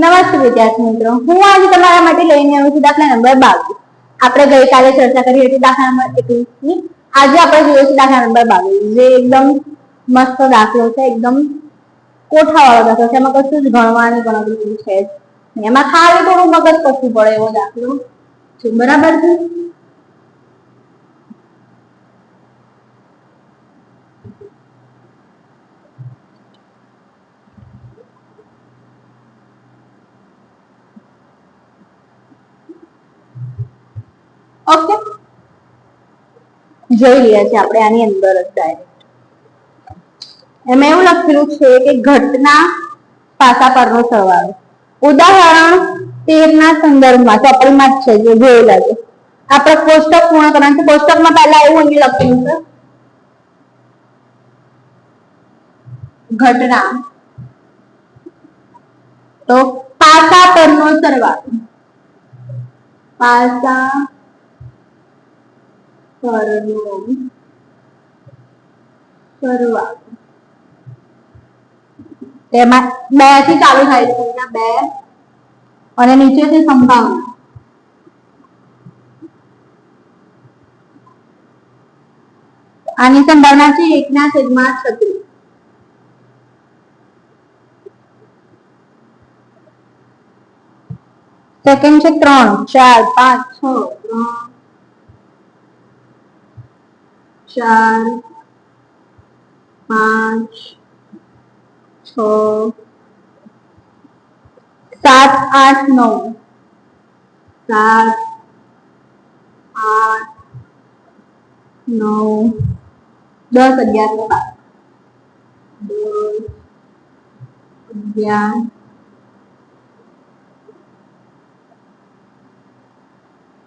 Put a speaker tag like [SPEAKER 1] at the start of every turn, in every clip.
[SPEAKER 1] નમસ્તે વિદ્યાર્થી મિત્રો, હું આજે તમારા માટે લઈને આવ્યો છું દાખલા નંબર 22। આપણે ગઈકાલે ચર્ચા કરી હતી દાખલા નંબર 21 ની। આજે આપણે જોઈએ છીએ દાખલા નંબર 22, જે એકદમ મસ્ત દાખલો છે, એકદમ કોઠાવાળો દાખલો છે। એમાં કશું જ ગણવાની ગણતરી છે, એમાં ખાલી થોડું મગજ કશું પડે એવો દાખલો છે, બરાબર છે। ઓકે, જોઈ રહ્યા છીએ આપણે આની અંદર જ ડાયરેક્ટ એમાં એવું લખેલું છે કે ઘટના પાસા પરનો સરવાળો ઉદાહરણ 13 ના સંદર્ભમાં ચોપડીમાં જ છે, જે જોયેલા છે। આપણે કોષ્ટક પૂર્ણ કરવાનું છે। કોષ્ટકમાં પહેલા એવું અહીં લખેલું છે ઘટના તો પાસા પરનો સરવાળો, પાસા પરનો સરવાળો તેમાં 2 થી ચાલુ થાય છે, 2 અને નીચેથી સંભાવના આની સંભાવના છે 1/36। સેકન્ડ છે 3, 4, 5, 6, 3, 4, 5, 6, 7, 8, 9, 7, 8, 9, 10, 11,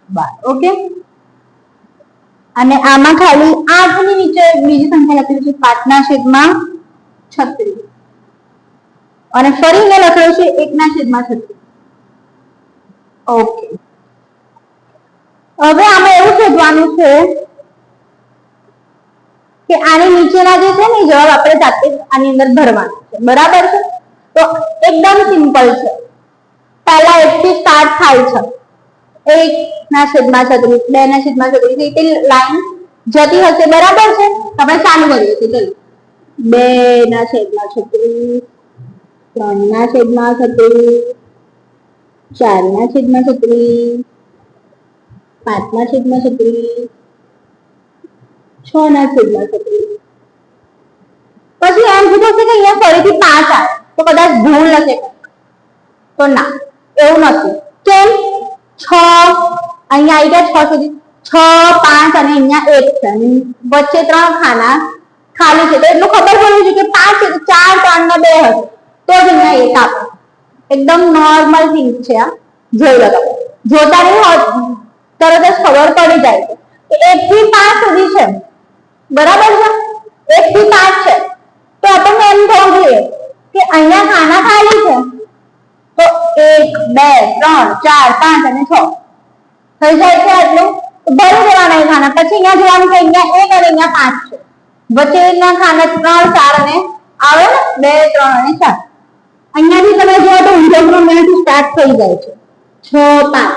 [SPEAKER 1] 12, ઓકે। અને આમાં ખાલી 8 ની નીચે બીજી સંખ્યા લખેલી છે 5/36 અને ફરી એને લખેલું છે 1/36। ઓકે, હવે આમાં એવું શોધવાનું છે કે આની નીચેના જે છે ને જવાબ આપણે જાતે આની અંદર ભરવાનો છે, બરાબર છે। તો એકદમ સિમ્પલ છે, પહેલા 1 થી સ્ટાર્ટ થાય છે, 1/36, 2/36 રીતે લાઈન જતી હશે, બરાબર છે। આપણે ચાલુ કરીએ છીએ, ચલો 2/36, 3/36, 4/36, 5/36, 6/36। પછી એમ કીધું છે કે અહીંયા ફરીથી 5 આવે તો કદાચ ભૂલ હશે, તો ના, એવું નથી। કેમ 6 અહીંયા આવી ગયા 6 સુધી, 6, 5 અને અહીંયા 1 છે, વચ્ચે 3 ખાના ખાલી છે, તો એટલું ખબર પડવું જોઈએ કે 5 છે, 4, 3 ને 2 હશે, તો જ અહીંયા 1 આપે। એકદમ નોર્મલ થિંગ છે આ, જોઈ લો તમે, જોતા નહીં હોત તરત જ ખબર પડી જાય કે 1 થી 5 સુધી છે, બરાબર છે। 1 થી 5 છે તો આપણને એમ થવું જોઈએ કે અહીંયા ખાના ખાલી છે, તો 1, 2, 3, 4, 5 અને 6 થઈ જાય છે આટલું, ભરી દેવાના એ ખાના। પછી અહીંયા જોવાનું કે અહીંયા 1 અને અહીંયા 5 છે, વચ્ચેના ખાના 3, 4 અને આવે ને 2, 3 અને 4। અહીંયાથી તમે જુઓ તો ઊંધો ક્રમ અહીંયાથી સ્ટાર્ટ થઈ જાય છે 6, 5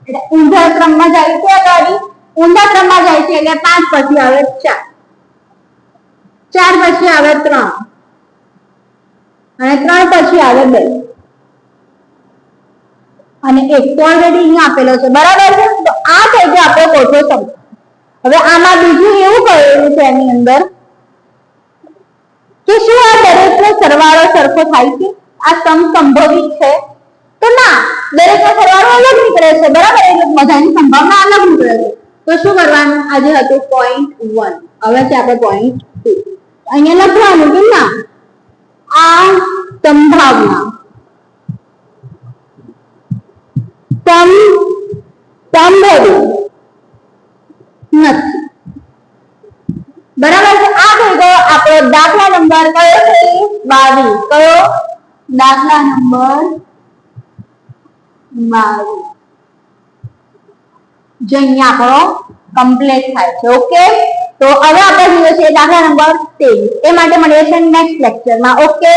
[SPEAKER 1] એટલે ઊંધા ક્રમમાં જાય છે, આગળ ઊંધા ક્રમમાં જાય છે એટલે 5 પછી આવે 4, 4 પછી આવે 3 અને 3 પછી આવે 2 અને 1 તો ઓલરેડી અહીંયા આપેલો છે, બરાબર છે। તો આ થઈ ગયો આપણો કોઠો શબ્દ। હવે આમાં બીજું એવું કહેલું છે એની અંદર કે શું આ દરેકનો સરવાળો સરખો થાય છે, આ સમસંભવિત છે, તો ના, દરેકનો સરવાળો અલગ નીકળે છે, બરાબર, એટલે બધાની સંભાવના અલગ નીકળે છે। તો શું કરવાનું, આજે હતું point 1, હવે છે આપણે point 2। અહીંયા લખવાનું કે ના, આ સંભાવના સંભવિત નથી, બરાબર છે। આ થઈ ગયો આપણો દાખલા નંબર કયો છે 22, કયો દાખલા નંબર 22, જે અહીંયા આપણો કમ્પ્લીટ થાય છે। ઓકે, તો હવે આપણે જોઈએ છીએ દાખલા નંબર 23, એ માટે મળીએ છીએ નેક્સ્ટ લેક્ચરમાં। ઓકે।